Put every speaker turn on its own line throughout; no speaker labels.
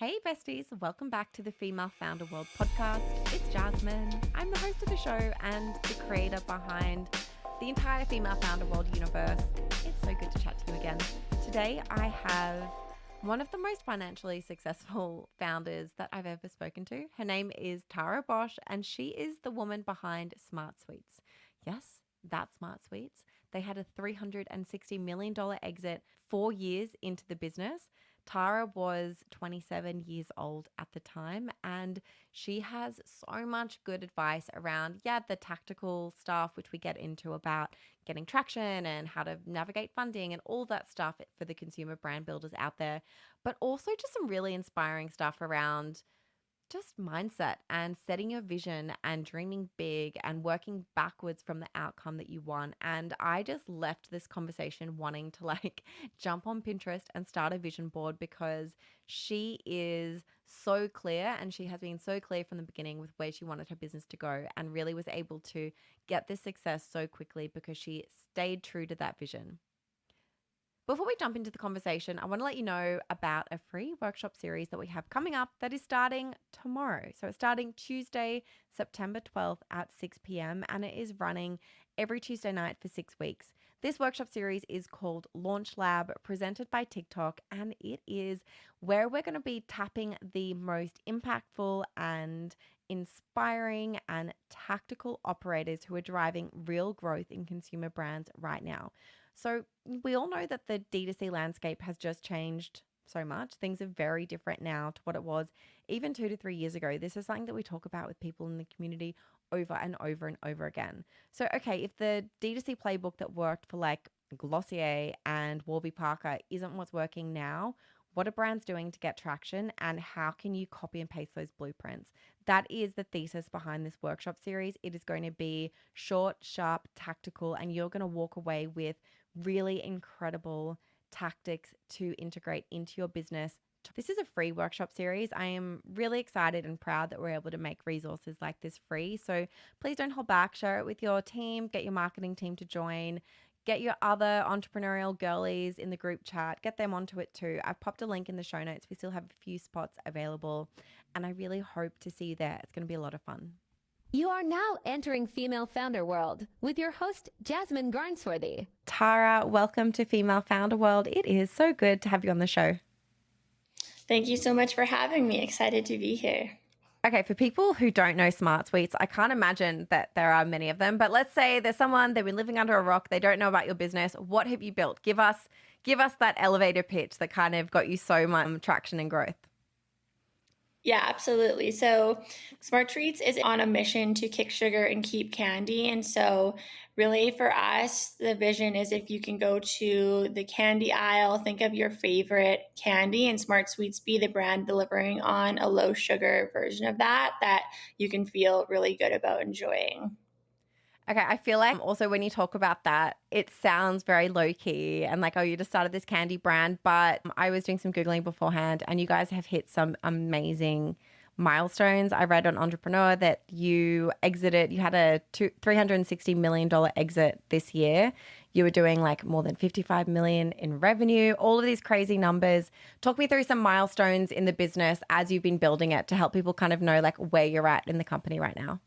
Hey besties, welcome back to the Female Founder World podcast. It's Jasmine. I'm the host of the show and the creator behind the entire Female Founder World universe. It's so good to chat to you again. Today I have one of the most financially successful founders that I've ever spoken to. Her name is Tara Bosch and she is the woman behind SmartSweets. Yes, that's SmartSweets. They had a $360 million exit 4 years into the business. Tara was 27 years old at the time, and she has so much good advice around, the tactical stuff, which we get into about getting traction and how to navigate funding and all that stuff for the consumer brand builders out there, but also just some really inspiring stuff around just mindset and setting your vision and dreaming big and working backwards from the outcome that you want. And I just left this conversation wanting to jump on Pinterest and start a vision board because she is so clear and she has been so clear from the beginning with where she wanted her business to go and really was able to get this success so quickly because she stayed true to that vision. Before we jump into the conversation, I want to let you know about a free workshop series that we have coming up that is starting tomorrow. So it's starting Tuesday, September 12th at 6 p.m. and it is running every Tuesday night for 6 weeks. This workshop series is called Launch Lab, presented by TikTok, and it is where we're going to be tapping the most impactful and inspiring and tactical operators who are driving real growth in consumer brands right now. So we all know that the D2C landscape has just changed so much. Things are very different now to what it was even 2 to 3 years ago. This is something that we talk about with people in the community over and over and over again. So, okay, if the D2C playbook that worked for Glossier and Warby Parker isn't what's working now, what are brands doing to get traction and how can you copy and paste those blueprints? That is the thesis behind this workshop series. It is going to be short, sharp, tactical, and you're going to walk away with really incredible tactics to integrate into your business. This is a free workshop series. I am really excited and proud that we're able to make resources like this free. So please don't hold back. Share it with your team. Get your marketing team to join. Get your other entrepreneurial girlies in the group chat. Get them onto it too. I've popped a link in the show notes. We still have a few spots available and I really hope to see you there. It's going to be a lot of fun.
You are now entering Female Founder World with your host, Jasmine Garnsworthy.
Tara, welcome to Female Founder World. It is so good to have you on the show.
Thank you so much for having me. Excited to be here.
Okay, for people who don't know SmartSweets, I can't imagine that there are many of them, but let's say there's someone, they've been living under a rock, they don't know about your business. What have you built? Give us that elevator pitch that kind of got you so much traction and growth.
Yeah, absolutely. So SmartSweets is on a mission to kick sugar and keep candy. And so really for us, the vision is if you can go to the candy aisle, think of your favorite candy and SmartSweets be the brand delivering on a low sugar version of that you can feel really good about enjoying.
Okay, I feel like also when you talk about that, it sounds very low key and oh, you just started this candy brand. But I was doing some Googling beforehand and you guys have hit some amazing milestones. I read on Entrepreneur that you had a $360 million exit this year. You were doing more than 55 million in revenue, all of these crazy numbers. Talk me through some milestones in the business as you've been building it to help people kind of know where you're at in the company right now.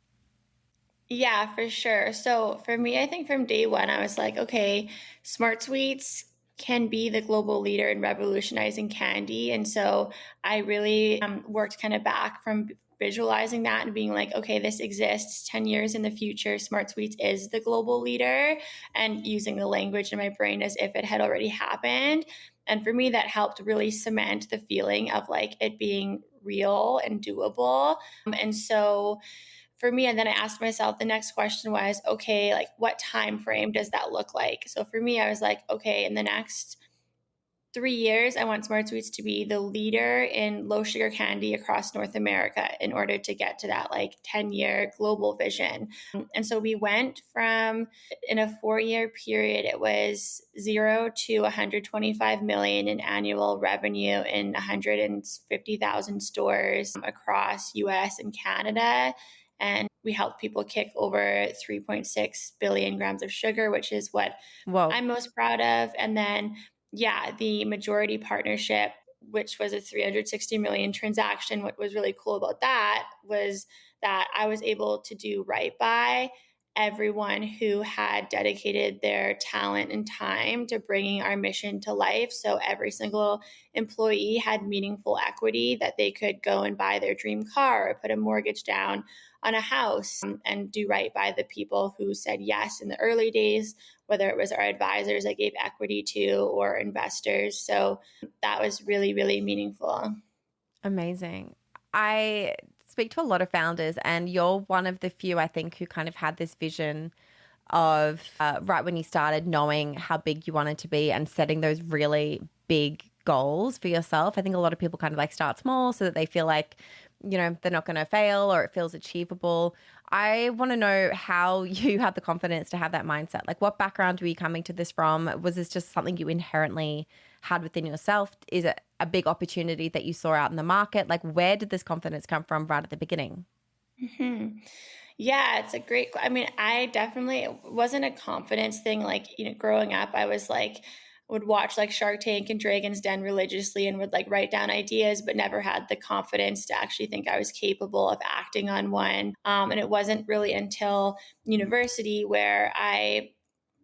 Yeah, for sure. So for me, I think from day one, I was like, okay, SmartSweets can be the global leader in revolutionizing candy. And so I really worked kind of back from visualizing that and being like, okay, this exists 10 years in the future. SmartSweets is the global leader, and using the language in my brain as if it had already happened. And for me, that helped really cement the feeling of it being real and doable. And so for me, and then I asked myself, the next question was, okay, what time frame does that look like? So for me, I was like, okay, in the next 3 years, I want SmartSweets to be the leader in low sugar candy across North America in order to get to that 10-year global vision. And so we went from, in a 4-year period, it was 0 to 125 million in annual revenue in 150,000 stores across US and Canada. And we helped people kick over 3.6 billion grams of sugar, which is what I'm most proud of. And then, the majority partnership which was a 360 million transaction. What was really cool about that was that I was able to do right by everyone who had dedicated their talent and time to bringing our mission to life. So every single employee had meaningful equity that they could go and buy their dream car or put a mortgage down on a house, and do right by the people who said yes in the early days, whether it was our advisors I gave equity to or investors. So that was really, really meaningful.
Amazing. I speak to a lot of founders, and you're one of the few, I think, who kind of had this vision of right when you started knowing how big you wanted to be and setting those really big goals for yourself. I think a lot of people kind of like start small so that they feel like, they're not going to fail or it feels achievable. I want to know how you had the confidence to have that mindset. Like, what background were you coming to this from? Was this just something you inherently had within yourself? Is it a big opportunity that you saw out in the market? Like, where did this confidence come from right at the beginning?
Hmm. Yeah, it's a great. I mean, I definitely it wasn't a confidence thing. Like, growing up, I was like, would watch like Shark Tank and Dragon's Den religiously and would like write down ideas, but never had the confidence to actually think I was capable of acting on one. And it wasn't really until university where I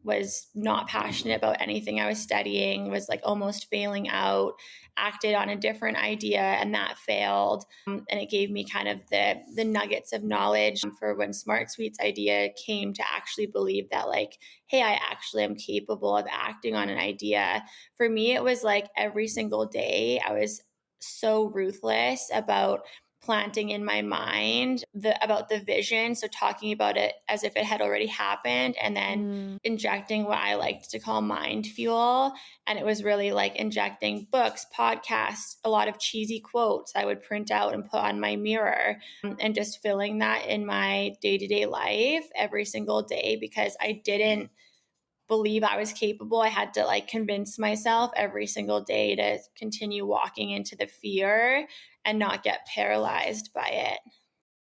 was not passionate about anything I was studying, was like almost failing out, acted on a different idea and that failed. And it gave me kind of the nuggets of knowledge for when SmartSweets idea came to actually believe that like, hey, I actually am capable of acting on an idea. For me, it was like every single day I was so ruthless about planting in my mind about the vision, so talking about it as if it had already happened, and then
Mm.
injecting what I liked to call mind fuel. And it was really like injecting books, podcasts, a lot of cheesy quotes I would print out and put on my mirror, and just filling that in my day-to-day life every single day because I didn't believe I was capable. I had to like convince myself every single day to continue walking into the fear and not get paralyzed by it.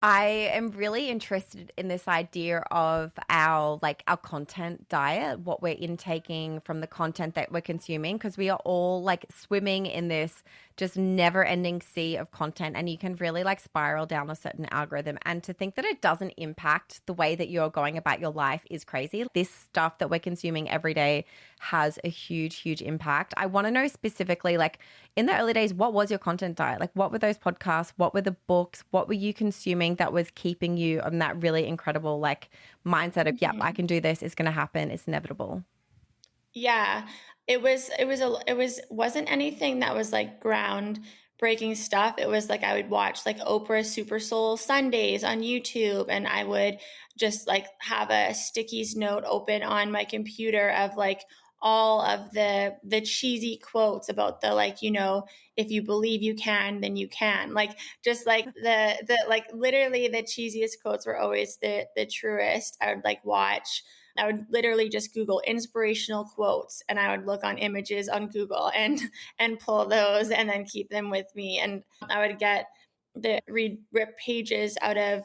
I am really interested in this idea of our content diet, what we're intaking from the content that we're consuming, because we are all like swimming in this just never ending sea of content, and you can really like spiral down a certain algorithm, and to think that it doesn't impact the way that you're going about your life is crazy. This stuff that we're consuming every day has a huge impact. I want to know specifically, like, in the early days, what was your content diet? Like, what were those podcasts? What were the books? What were you consuming that was keeping you on that really incredible like mindset of, yep, I can do this, it's going to happen, it's inevitable?
Yeah, it wasn't anything that was like groundbreaking stuff. It was like I would watch like Oprah Super Soul Sundays on YouTube, and I would just like have a stickies note open on my computer of like all of the cheesy quotes about the like, if you believe you can, then you can. Like just like the like literally the cheesiest quotes were always the truest. I would like watch I would literally just Google inspirational quotes, and I would look on images on Google and pull those and then keep them with me. And I would get the rip pages out of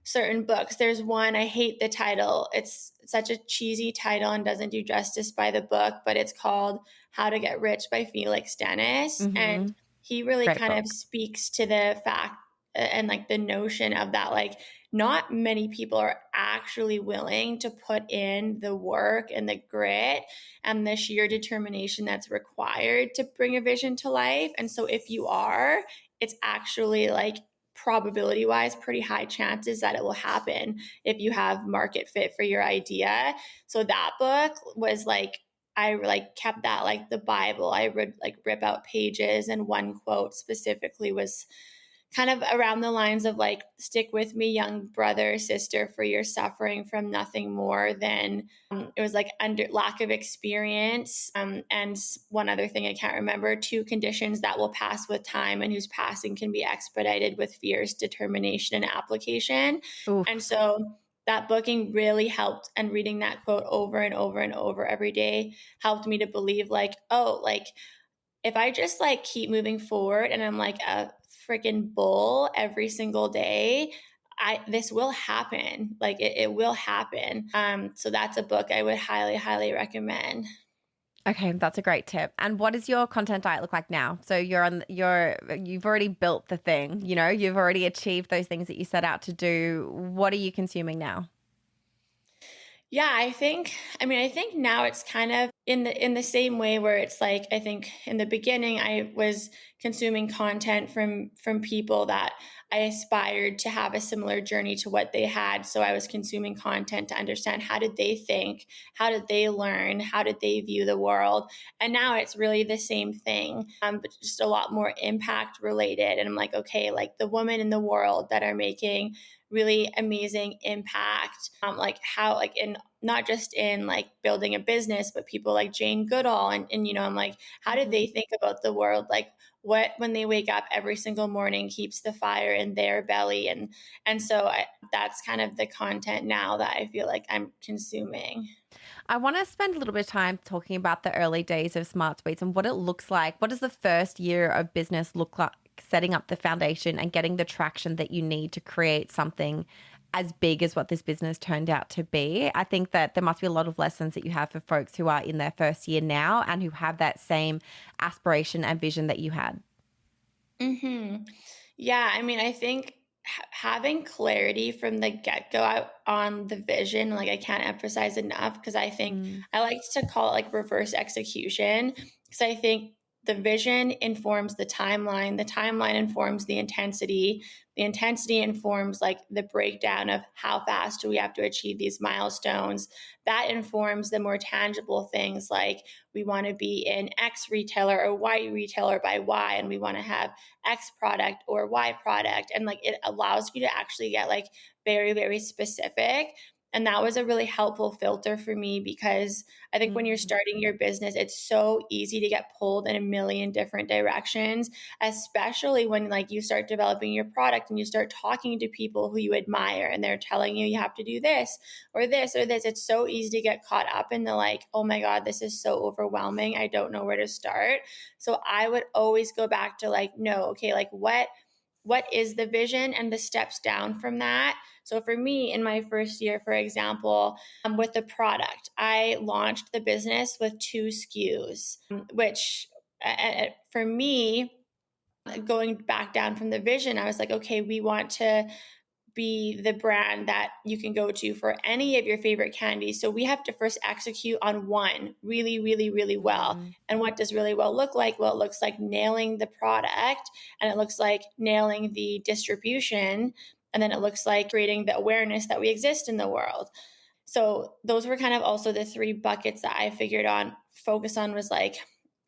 certain books. There's one, I hate the title. It's such a cheesy title and doesn't do justice by the book, but it's called How to Get Rich by Felix Dennis. And
Mm-hmm.
he really
Great
kind of
book.
speaks to the fact and like the notion of that, like, not many people are actually willing to put in the work and the grit and the sheer determination that's required to bring a vision to life. And so if you are, it's actually like probability wise pretty high chances that it will happen if you have market fit for your idea. So that book was like, I like kept that like the Bible. I would like rip out pages, and one quote specifically was kind of around the lines of like, stick with me, young brother, sister, for you're suffering from nothing more than it was like under lack of experience. And one other thing I can't remember, two conditions that will pass with time and whose passing can be expedited with fierce determination and application. And
Oof.
so that booking really helped, and reading that quote over and over and over every day helped me to believe like, oh, like if I just like keep moving forward and I'm like a freaking bull every single day, this will happen. Like it will happen. So that's a book I would highly recommend.
Okay, that's a great tip. And what does your content diet look like now? So you've already built the thing, you've already achieved those things that you set out to do. What are you consuming now?
Yeah, I think now it's kind of in the same way where it's like I think in the beginning I was consuming content from people that I aspired to have a similar journey to what they had. So I was consuming content to understand how did they think, how did they learn, how did they view the world. And now it's really the same thing, but just a lot more impact related. And I'm like, okay, like the women in the world that are making really amazing impact, like how like in not just in like building a business, but people like Jane Goodall and I'm like, how did
Hmm.
they think about the world? Like what when they wake up every single morning keeps the fire in their belly, and so that's kind of the content now that I feel like I'm consuming.
I want to spend a little bit of time talking about the early days of SmartSweets and what it looks like. What does the first year of business look like, setting up the foundation and getting the traction that you need to create something as big as what this business turned out to be? I think that there must be a lot of lessons that you have for folks who are in their first year now and who have that same aspiration and vision that you had.
Hmm. Yeah, I mean, I think having clarity from the get go on the vision, like I can't emphasize enough because I think
Mm.
I like to call it like reverse execution because I think the vision informs the timeline informs the intensity informs like the breakdown of how fast do we have to achieve these milestones. That informs the more tangible things like we want to be in X retailer or Y retailer by Y, and we want to have X product or Y product. And like it allows you to actually get like very, very specific. And that was a really helpful filter for me because I think when you're
Mm.
starting your business, it's so easy to get pulled in a million different directions, especially when like you start developing your product and you start talking to people who you admire and they're telling you you have to do this or this or this. It's so easy to get caught up in the like, oh my God, this is so overwhelming. I don't know where to start. So I would always go back to like, no, okay, like what is the vision and the steps down from that. So for me in my first year, for example, with the product, I launched the business with 2 SKUs, which for me, going back down from the vision, I was like, okay, we want to be the brand that you can go to for any of your favorite candies. So we have to first execute on one really, really, really well.
Mm.
And what does really well look like? Well, it looks like nailing the product and it looks like nailing the distribution. And then it looks like creating the awareness that we exist in the world. So those were kind of also the 3 buckets that I figured on focus on was like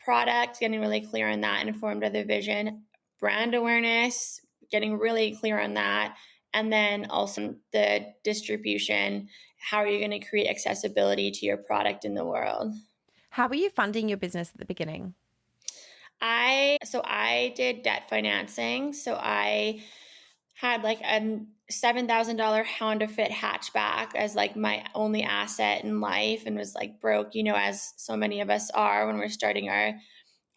product, getting really clear on that and informed by the vision, brand awareness, getting really clear on that, and then also the distribution. How are you going to create accessibility to your product in the world?
How were you funding your business at the beginning?
I did debt financing. So I had like a $7,000 Honda Fit hatchback as like my only asset in life and was like broke, as so many of us are when we're starting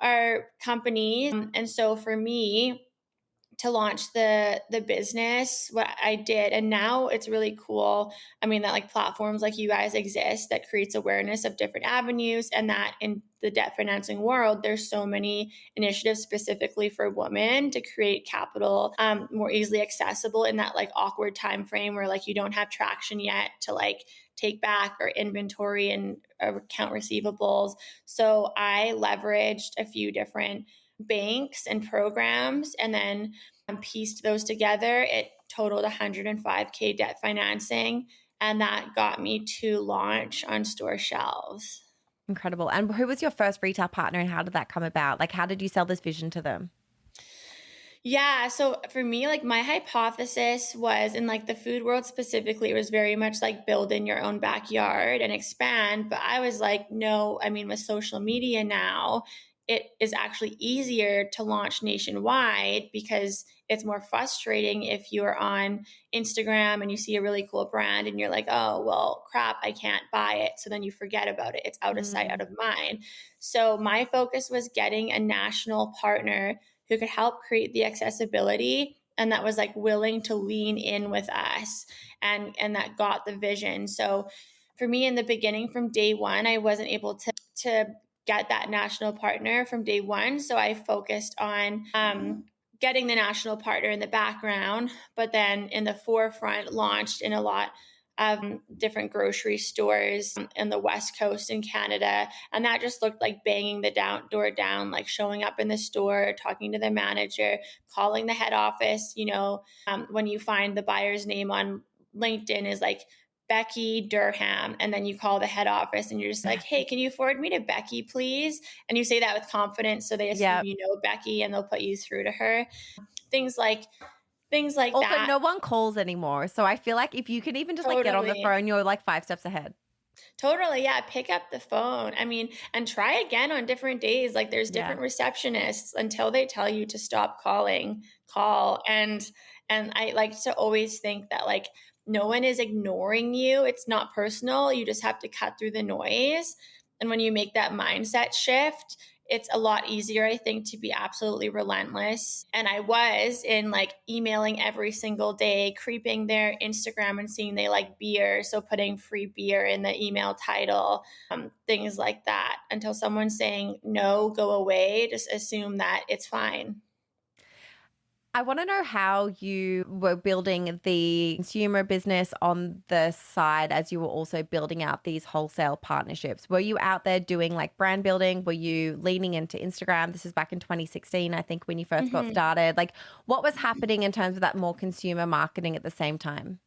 our companies. And so for me, to launch the business what I did, and now it's really cool. I mean that like platforms like you guys exist that creates awareness of different avenues, and that in the debt financing world there's so many initiatives specifically for women to create capital more easily accessible in that like awkward time frame where like you don't have traction yet to like take back or inventory and account receivables. So I leveraged a few different banks and programs and then pieced those together. It totaled 105K debt financing, and that got me to launch on store shelves.
Incredible. And who was your first retail partner and how did that come about? Like, how did you sell this vision to them?
Yeah, so for me, like my hypothesis was in like the food world specifically, it was very much like build in your own backyard and expand. But I was like, no, I mean, with social media now, it is actually easier to launch nationwide because it's more frustrating if you're on Instagram and you see a really cool brand and you're like, oh, well, crap, I can't buy it. So then you forget about it. It's out of sight, out
Mm.
of mind. So my focus was getting a national partner who could help create the accessibility and that was like willing to lean in with us and that got the vision. So for me in the beginning from day one, I wasn't able to get that national partner from day one. So I focused on getting the national partner in the background, but then in the forefront, launched in a lot of different grocery stores in the West Coast in Canada. And that just looked like banging the door down, like showing up in the store, talking to the manager, calling the head office. When you find the buyer's name on LinkedIn is like Becky Durham, and then you call the head office and you're just like, hey, can you forward me to Becky, please? And you say that with confidence, so they assume
Yeah.
you know Becky and they'll put you through to her. Things like
Also,
that.
no one calls anymore. So I feel like if you can even just like get on the
Totally.
phone, you're like 5 steps ahead.
Totally. Yeah. Pick up the phone. I mean, and try again on different days. Like there's
Yeah.
different receptionists until they tell you to stop calling, call. And I like to always think that like no one is ignoring you. It's not personal. You just have to cut through the noise. And when you make that mindset shift, it's a lot easier, I think, to be absolutely relentless. And I was in like emailing every single day, creeping their Instagram and seeing they like beer. So putting free beer in the email title, things like that, until someone's saying, no, go away. Just assume that it's fine.
I want to know how you were building the consumer business on the side as you were also building out these wholesale partnerships. Were you out there doing like brand building? Were you leaning into Instagram? This is back in 2016, I think, when you first got started. Like, what was happening in terms of that more consumer marketing at the same time?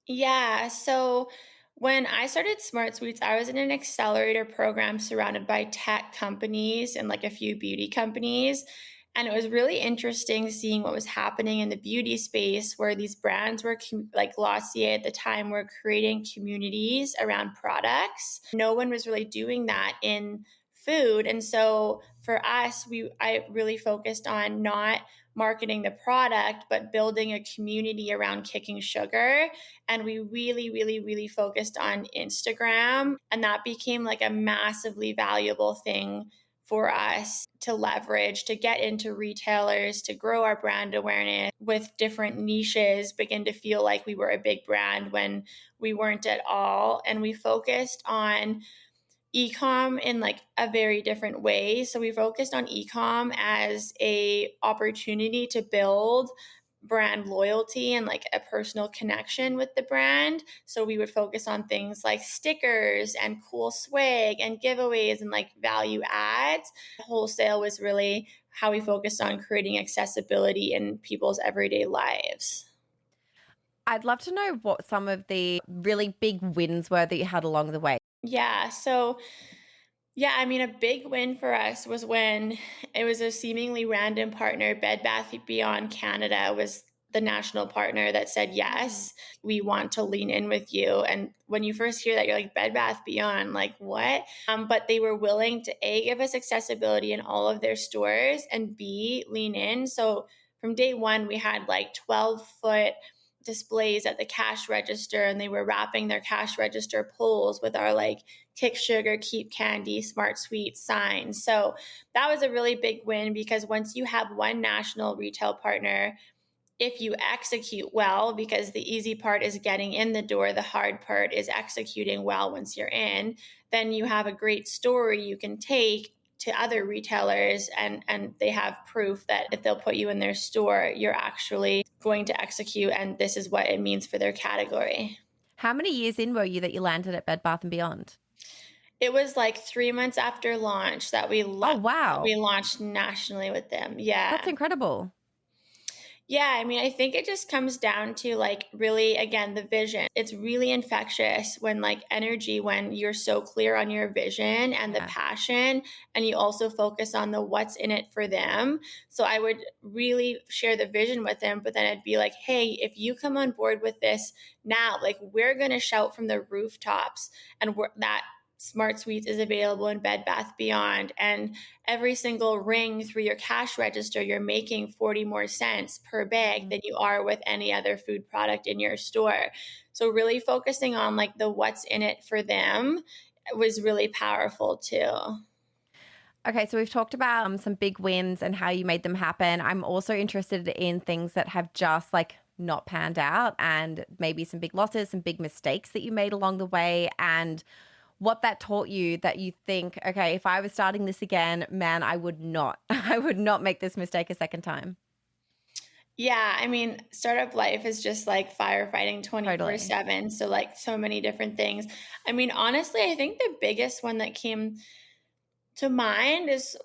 Yeah. So when I started SmartSweets, I was in an accelerator program surrounded by tech companies and like a few beauty companies. And it was really interesting seeing what was happening in the beauty space where these brands were like Glossier at the time were creating communities around products. No one was really doing that in food. And so for us, I really focused on not marketing the product, but building a community around kicking sugar. And we really, really, really focused on Instagram. And that became like a massively valuable thing for us to leverage, to get into retailers, to grow our brand awareness with different niches, begin to feel like we were a big brand when we weren't at all. And we focused on ecom in like a very different way. So we focused on ecom as a opportunity to build brand loyalty and like a personal connection with the brand. So we would focus on things like stickers and cool swag and giveaways and like value adds. Wholesale was really how we focused on creating accessibility in people's everyday lives.
I'd love to know what some of the really big wins were that you had along the way.
Yeah. So yeah, I mean, a big win for us was when it was a seemingly random partner, Bed Bath Beyond Canada was the national partner that said, yes, we want to lean in with you. And when you first hear that, you're like, Bed Bath Beyond, like what? But they were willing to A, give us accessibility in all of their stores, and B, lean in. So from day one, we had like 12-foot displays at the cash register, and they were wrapping their cash register pulls with our like kick sugar, keep candy, SmartSweets signs. So that was a really big win, because once you have one national retail partner, if you execute well, because the easy part is getting in the door, the hard part is executing well once you're in, then you have a great story you can take to other retailers, and they have proof that if they'll put you in their store, you're actually going to execute, and this is what it means for their category.
How many years in were you that you landed at Bed Bath & Beyond?
It was like 3 months after launch that
Oh,
that
wow.
we launched nationally with them.
That's
Yeah.
incredible.
Yeah, I mean, I think it just comes down to like really, again, the vision. It's really infectious when like energy, when you're so clear on your vision and the
Yeah.
passion, and you also focus on the what's in it for them. So I would really share the vision with them, but then I'd be like, hey, if you come on board with this now, like we're going to shout from the rooftops, and that SmartSweets is available in Bed Bath Beyond, and every single ring through your cash register, you're making 40 more cents per bag than you are with any other food product in your store. So really focusing on like the what's in it for them was really powerful too.
Okay, so we've talked about some big wins and how you made them happen. I'm also interested in things that have just like not panned out, and maybe some big losses, some big mistakes that you made along the way, and what that taught you that you think, okay, if I was starting this again, man, I would not, I would not make this mistake a second time.
Yeah, I mean, startup life is just like firefighting
Totally.
24/7. So, like, so many different things. I mean, honestly, I think the biggest one that came to mind is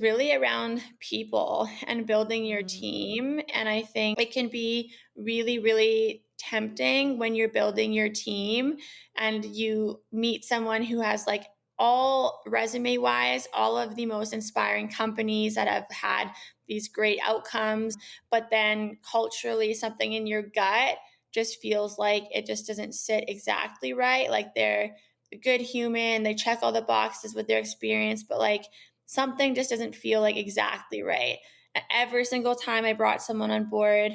really around people and building your
Mm,
team. And I think it can be really, really tempting when you're building your team and you meet someone who has like all resume wise, all of the most inspiring companies that have had these great outcomes, but then culturally something in your gut just feels like it just doesn't sit exactly right. Like they're a good human, they check all the boxes with their experience, but like something just doesn't feel like exactly right. And every single time I brought someone on board,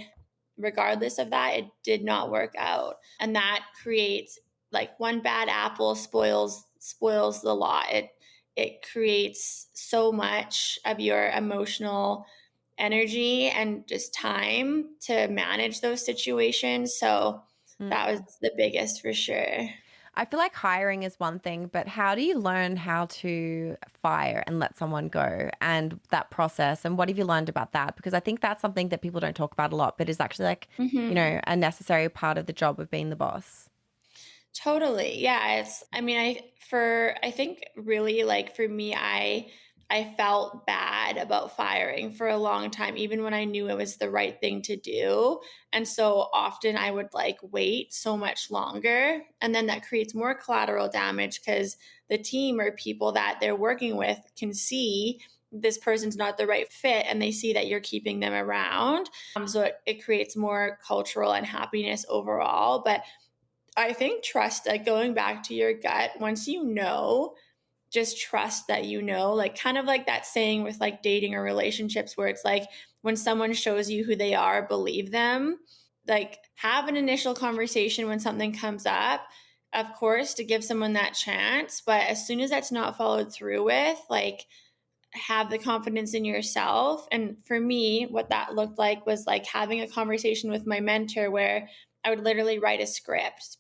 regardless of that, it did not work out. And that creates like one bad apple spoils the lot. It creates so much of your emotional energy and just time to manage those situations. So that was
mm.
the biggest for sure.
I feel like hiring is one thing, but how do you learn how to fire and let someone go and that process? And what have you learned about that? Because I think that's something that people don't talk about a lot, but is actually like,
Mhm.
a necessary part of the job of being the boss.
Totally. Yeah, I mean, I think really like for me I felt bad about firing for a long time even when I knew it was the right thing to do. And so often I would like wait so much longer and then that creates more collateral damage cuz the team or people that they're working with can see this person's not the right fit and they see that you're keeping them around. So it creates more cultural unhappiness overall, but I think trust, like going back to your gut, once you know, just trust that you know, like kind of like that saying with like dating or relationships where it's like when someone shows you who they are, believe them. Like have an initial conversation when something comes up, of course, to give someone that chance. But as soon as that's not followed through with, like have the confidence in yourself. And for me, what that looked like was like having a conversation with my mentor where I would literally write a script.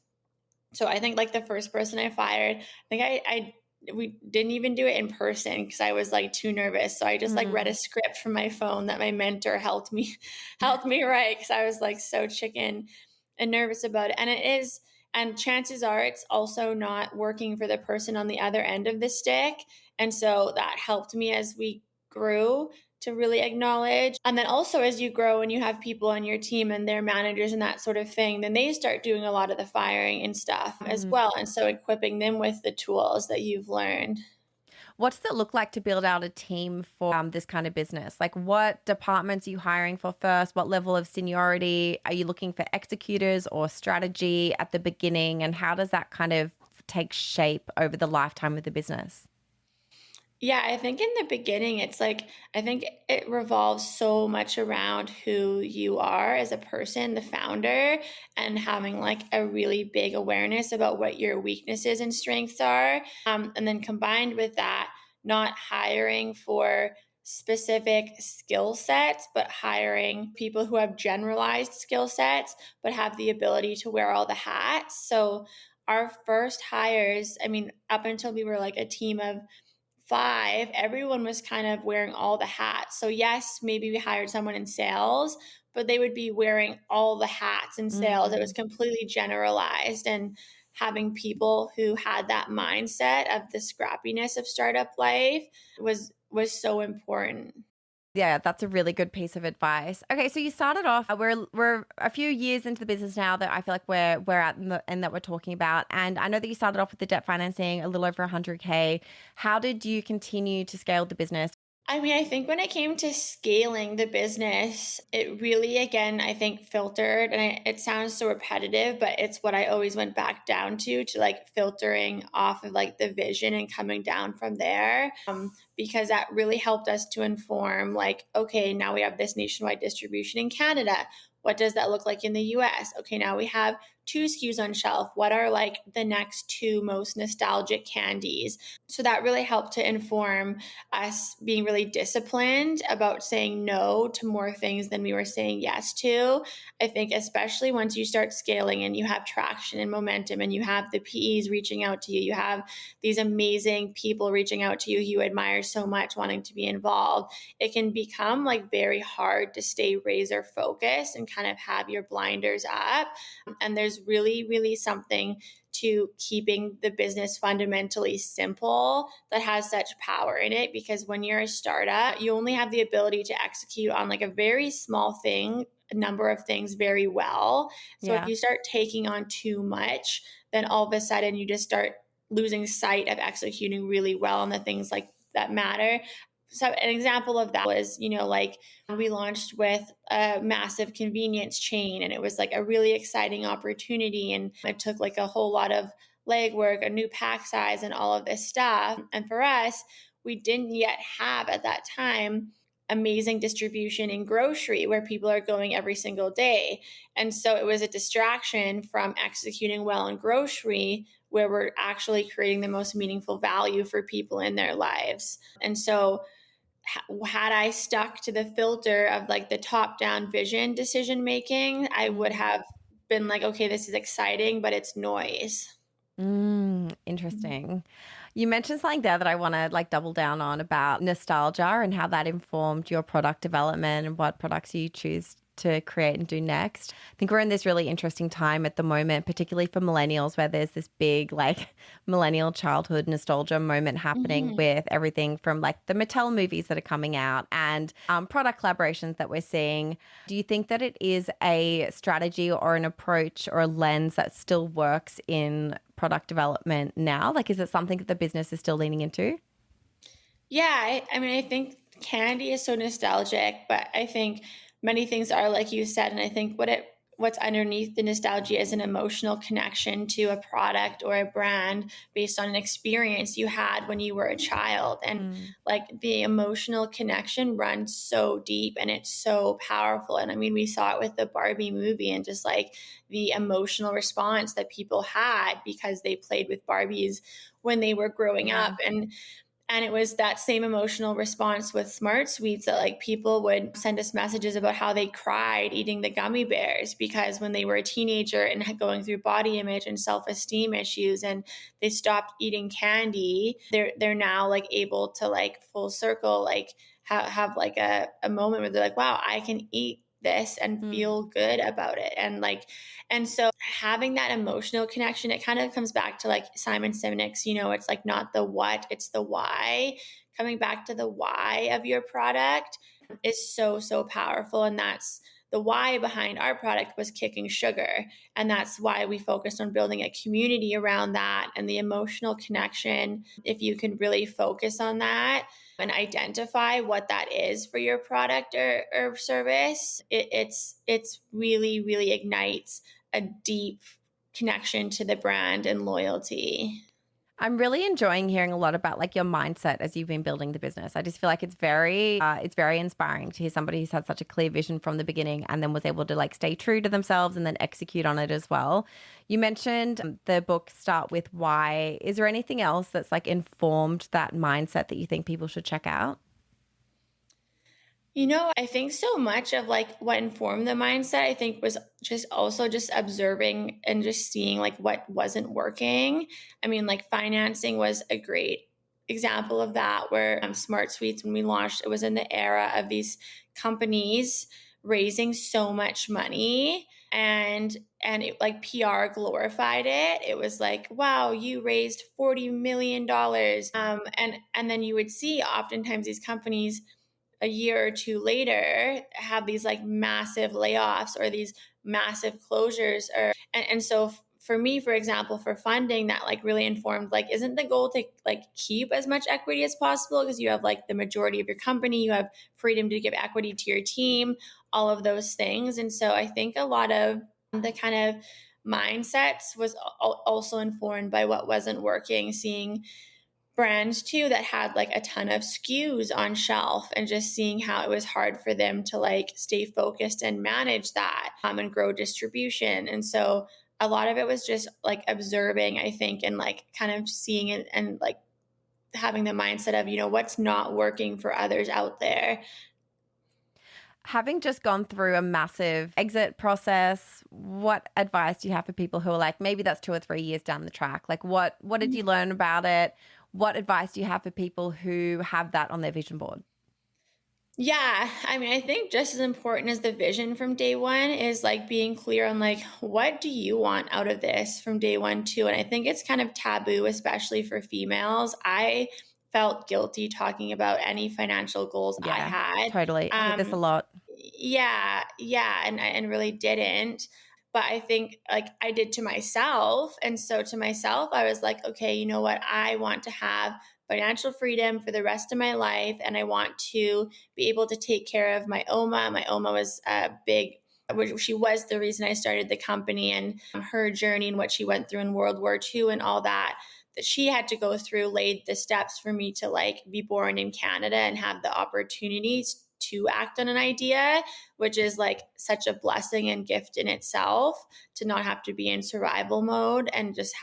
So I think like the first person I fired, I think I we didn't even do it in person because I was like too nervous. So I just like read a
Mm.
script from my phone that my mentor helped me helped me write because I was like so chicken and nervous about it. And it is, and chances are it's also not working for the person on the other end of the stick. And so that helped me as we grew to really acknowledge. And then also as you grow and you have people on your team and their managers and that sort of thing, then they start doing a lot of the firing and stuff as
Mm.
well. And so equipping them with the tools that you've learned.
What does it look like to build out a team for this kind of business? Like, what departments are you hiring for first? What level of seniority? Are you looking for executors or strategy at the beginning? And how does that kind of take shape over the lifetime of the business?
Yeah, I think in the beginning, it's like, I think it revolves so much around who you are as a person, the founder, and having like a really big awareness about what your weaknesses and strengths are. And then combined with that, not hiring for specific skill sets, but hiring people who have generalized skill sets, but have the ability to wear all the hats. So, our first hires, I mean, up until we were like a team of five, everyone was kind of wearing all the hats. So, yes, maybe we hired someone in sales, but they would be wearing all the hats in sales. It was
Mm.
completely generalized. And having people who had that mindset of the scrappiness of startup life was so important.
Yeah, that's a really good piece of advice. Okay, so you started off. We're a few years into the business now that I feel like we're at and that we're talking about. And I know that you started off with the debt financing a little over 100K. How did you continue to scale the business?
I mean, I think when it came to scaling the business, it really, again, I think filtered, and it sounds so repetitive, but it's what I always went back down to like filtering off of like the vision and coming down from there. because that really helped us to inform like, okay, now we have this nationwide distribution in Canada. What does that look like in the US? Okay, now we have 2 SKUs on shelf. What are like the next 2 most nostalgic candies? So that really helped to inform us being really disciplined about saying no to more things than we were saying yes to. I think, especially once you start scaling and you have traction and momentum and you have the PEs reaching out to you, you have these amazing people reaching out to you who you admire so much, wanting to be involved, it can become like very hard to stay razor focused and kind of have your blinders up. And there's really, really something to keeping the business fundamentally simple that has such power in it, because when you're a startup, you only have the ability to execute on like a very small thing, a number of things very well. So if
Yeah.
you start taking on too much, then all of a sudden you just start losing sight of executing really well on the things like that matter. So an example of that was, like we launched with a massive convenience chain, and it was like a really exciting opportunity. And it took like a whole lot of legwork, a new pack size, and all of this stuff. And for us, we didn't yet have at that time amazing distribution in grocery where people are going every single day. And so it was a distraction from executing well in grocery, where we're actually creating the most meaningful value for people in their lives. And so had I stuck to the filter of like the top down vision decision making, I would have been like, okay, this is exciting, but it's noise.
Interesting. You mentioned something there that I want to like double down on about nostalgia and how that informed your product development and what products you choose to create and do next. I think we're in this really interesting time at the moment, particularly for millennials, where there's this big like millennial childhood nostalgia moment happening
Mm-hmm.
with everything from like the Mattel movies that are coming out and product collaborations that we're seeing. Do you think that it is a strategy or an approach or a lens that still works in product development now? Like, is it something that the business is still leaning into?
Yeah, I mean, I think candy is so nostalgic, but I think many things are like you said, and I think what's underneath the nostalgia is an emotional connection to a product or a brand based on an experience you had when you were a child. And
Mm,
like the emotional connection runs so deep and it's so powerful. And I mean, we saw it with the Barbie movie and just like the emotional response that people had because they played with Barbies when they were growing
yeah.
up. And it was that same emotional response with SmartSweets that like people would send us messages about how they cried eating the gummy bears because when they were a teenager and going through body image and self-esteem issues and they stopped eating candy, they're now like able to like full circle like have like a moment where they're like, wow, I can eat this and
Mm,
feel good about it. And so having that emotional connection, it kind of comes back to like Simon Sinek's, it's like not the what, it's the why. Coming back to the why of your product is so, so powerful. And that's the why behind our product was kicking sugar. And that's why we focused on building a community around that and the emotional connection. If you can really focus on that and identify what that is for your product or service, it's really, really ignites a deep connection to the brand and loyalty.
I'm really enjoying hearing a lot about like your mindset as you've been building the business. I just feel like it's very inspiring to hear somebody who's had such a clear vision from the beginning and then was able to like stay true to themselves and then execute on it as well. You mentioned the book Start With Why. Is there anything else that's like informed that mindset that you think people should check out?
I think so much of like what informed the mindset, I think was just also just observing and just seeing like what wasn't working. I mean, like financing was a great example of that, where SmartSweets, when we launched, it was in the era of these companies raising so much money and it like PR glorified it. It was like, wow, you raised $40 million. And then you would see oftentimes these companies a year or two later have these like massive layoffs or these massive closures and so for me, for example, for funding, that like really informed like, isn't the goal to like keep as much equity as possible because you have like the majority of your company, you have freedom to give equity to your team, all of those things. And so I think a lot of the kind of mindsets was also informed by what wasn't working, seeing brands too that had like a ton of SKUs on shelf, and just seeing how it was hard for them to like stay focused and manage that, and grow distribution. And so a lot of it was just like observing, I think, and like kind of seeing it and like having the mindset of, what's not working for others out there.
Having just gone through a massive exit process, what advice do you have for people who are like, maybe that's 2 or 3 years down the track? Like what did you learn about it? What advice do you have for people who have that on their vision board?
Yeah, I mean, I think just as important as the vision from day one is like being clear on like, what do you want out of this from day one too? And I think it's kind of taboo, especially for females. I felt guilty talking about any financial goals I
Yeah,
had.
totally. I hear this a lot.
Yeah, and really didn't. But I think like I did to myself. And so to myself, I was like, okay, you know what? I want to have financial freedom for the rest of my life. And I want to be able to take care of my Oma. My Oma was a big, she was the reason I started the company, and her journey and what she went through in World War II and all that she had to go through laid the steps for me to like be born in Canada and have the opportunities to act on an idea, which is like such a blessing and gift in itself, to not have to be in survival mode and just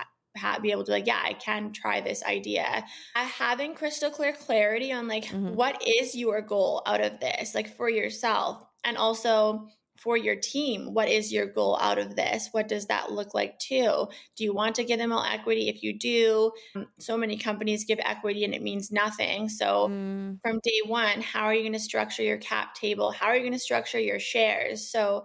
be able to like, yeah, I can try this idea. Having crystal clear clarity on like,
Mhm.
what is your goal out of this, like for yourself, and also for your team, what is your goal out of this? What does that look like too? Do you want to give them all equity? If you do, so many companies give equity and it means nothing. So
Mm,
from day one, how are you going to structure your cap table? How are you going to structure your shares? So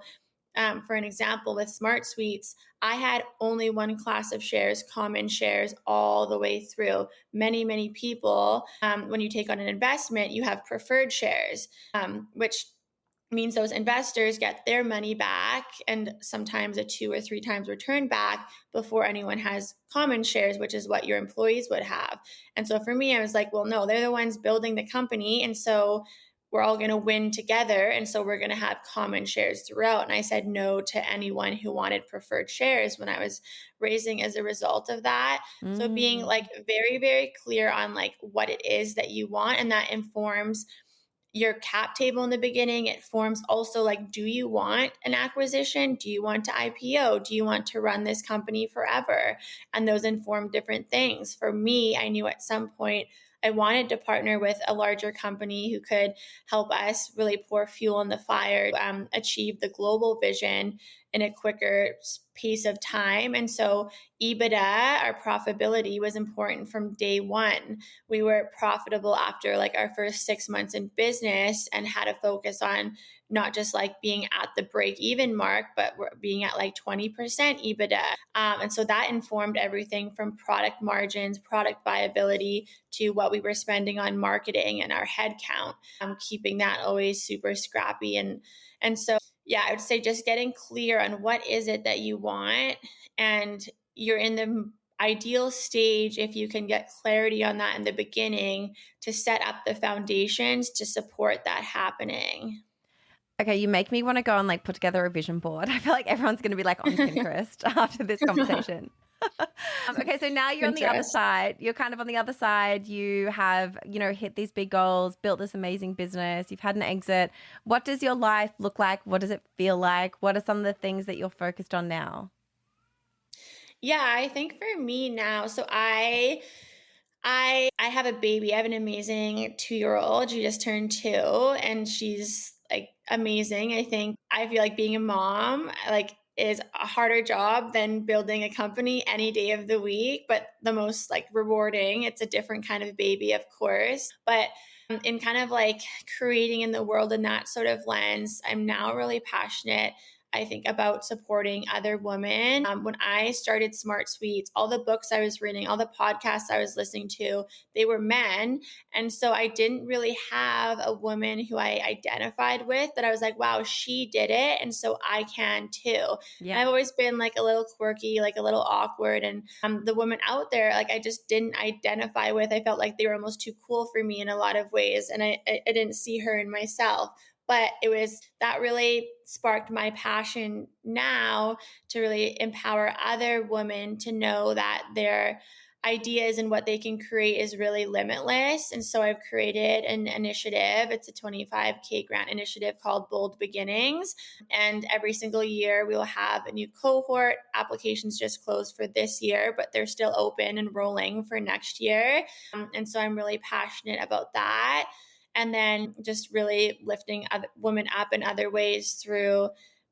for an example, with SmartSweets, I had only one class of shares, common shares, all the way through. Many people, when you take on an investment, you have preferred shares, which means those investors get their money back and sometimes a 2 or 3 times return back before anyone has common shares, which is what your employees would have. And so for me, I was like, well, no, they're the ones building the company. And so we're all going to win together. And so we're going to have common shares throughout. And I said no to anyone who wanted preferred shares when I was raising as a result of that. So being
mm,
like very clear on like what it is that you want, and that informs your cap table in the beginning. It forms also like, do you want an acquisition? Do you want to IPO? Do you want to run this company forever? And those inform different things. For me, I knew at some point I wanted to partner with a larger company who could help us really pour fuel on the fire, achieve the global vision in a quicker pace of time. And so EBITDA, our profitability, was important from day one. We were profitable after like our first 6 months in business, and had a focus on not just like being at the break even mark, but we're being at like 20% EBITDA. And so that informed everything from product margins, product viability, to what we were spending on marketing and our head count, keeping that always super scrappy. And so, yeah, I would say just getting clear on what is it that you want, and you're in the ideal stage if you can get clarity on that in the beginning to set up the foundations to support that happening.
Okay, you make me want to go and like put together a vision board. I feel like everyone's going to be like on Pinterest after this conversation. Okay, so now you're on the other
Pinterest.
side. You're kind of on the other side. You have, hit these big goals, built this amazing business. You've had an exit. What does your life look like? What does it feel like? What are some of the things that you're focused on now?
Yeah, I think for me now, so I have a baby. I have an amazing 2-year old. She just turned 2, and she's like amazing. I think I feel like being a mom like is a harder job than building a company any day of the week, but the most like rewarding. It's a different kind of baby, of course. But in kind of like creating in the world in that sort of lens, I'm now really passionate, I think, about supporting other women. When I started SmartSweets, all the books I was reading, all the podcasts I was listening to, they were men. And so I didn't really have a woman who I identified with that I was like, wow, she did it. And so I can too.
Yeah.
And I've always been like a little quirky, like a little awkward. And the women out there, like I just didn't identify with. I felt like they were almost too cool for me in a lot of ways. And I didn't see her in myself. But it was that really sparked my passion now to really empower other women to know that they're ideas and what they can create is really limitless. And so I've created an initiative. It's a 25K grant initiative called Bold Beginnings. And every single year we will have a new cohort. Applications just closed for this year, but they're still open and rolling for next year. And so I'm really passionate about that. And then just really lifting other women up in other ways through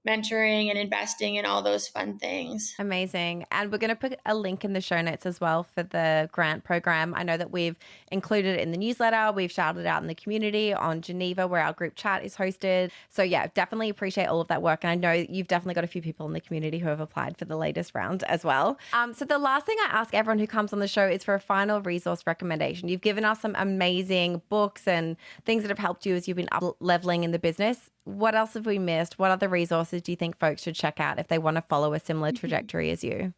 mentoring and investing and all those fun things.
Amazing. And we're going to put a link in the show notes as well for the grant program. I know that we've included it in the newsletter. We've shouted it out in the community on Geneva where our group chat is hosted. So yeah, definitely appreciate all of that work. And I know you've definitely got a few people in the community who have applied for the latest round as well. So the last thing I ask everyone who comes on the show is for a final resource recommendation. You've given us some amazing books and things that have helped you as you've been up leveling in the business. What else have we missed? What other resources do you think folks should check out if they want to follow a similar trajectory as you?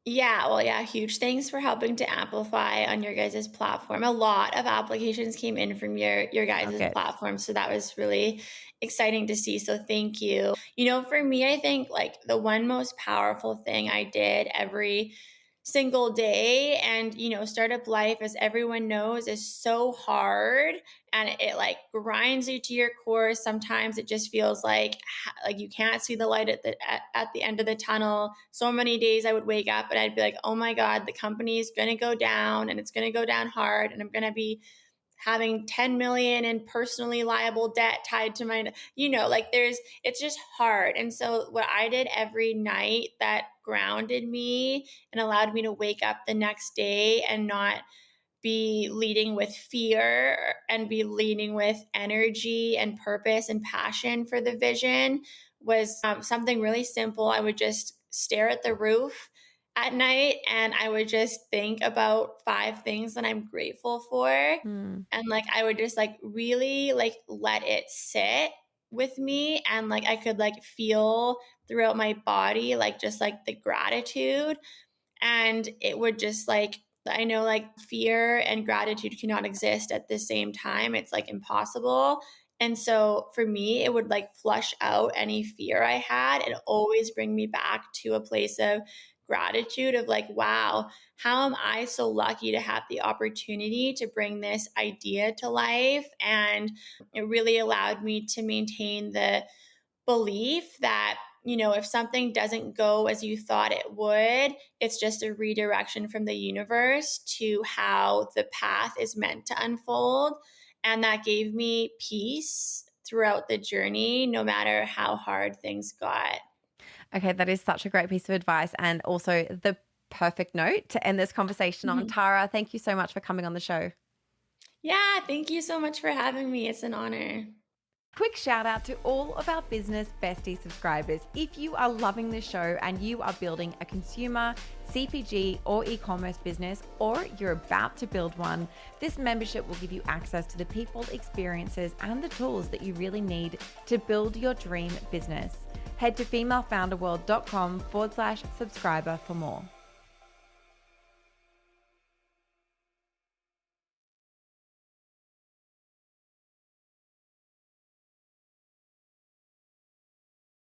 Yeah, huge thanks for helping to amplify on your guys' platform. A lot of applications came in from your
Oh,
guys'
good.
platform, so that was really exciting to see. So thank you. For me, I think like the one most powerful thing I did every single day, and startup life, as everyone knows, is so hard, and it like grinds you to your core. Sometimes it just feels like you can't see the light at the end of the tunnel. So many days I would wake up and I'd be like, oh my god, the company is going to go down, and it's going to go down hard, and I'm going to be having 10 million in personally liable debt tied to my, it's just hard. And so what I did every night that grounded me and allowed me to wake up the next day and not be leading with fear and be leading with energy and purpose and passion for the vision was something really simple. I would just stare at the roof at night and I would just think about 5 things that I'm grateful for.
Hmm.
And like I would just like really like let it sit with me, and like I could like feel throughout my body like just like the gratitude. And it would just like, I know like fear and gratitude cannot exist at the same time. It's like impossible. And so for me, it would like flush out any fear I had and always bring me back to a place of gratitude of like, wow, how am I so lucky to have the opportunity to bring this idea to life? And it really allowed me to maintain the belief that, if something doesn't go as you thought it would, it's just a redirection from the universe to how the path is meant to unfold. And that gave me peace throughout the journey, no matter how hard things got.
Okay, that is such a great piece of advice and also the perfect note to end this conversation on.
Mhm.
Tara, thank you so much for coming on the show.
Yeah, thank you so much for having me. It's an honor.
Quick shout out to all of our Business Bestie subscribers. If you are loving this show and you are building a consumer, CPG, or e-commerce business, or you're about to build one, this membership will give you access to the people, experiences, and the tools that you really need to build your dream business. Head to femalefounderworld.com/subscriber for more.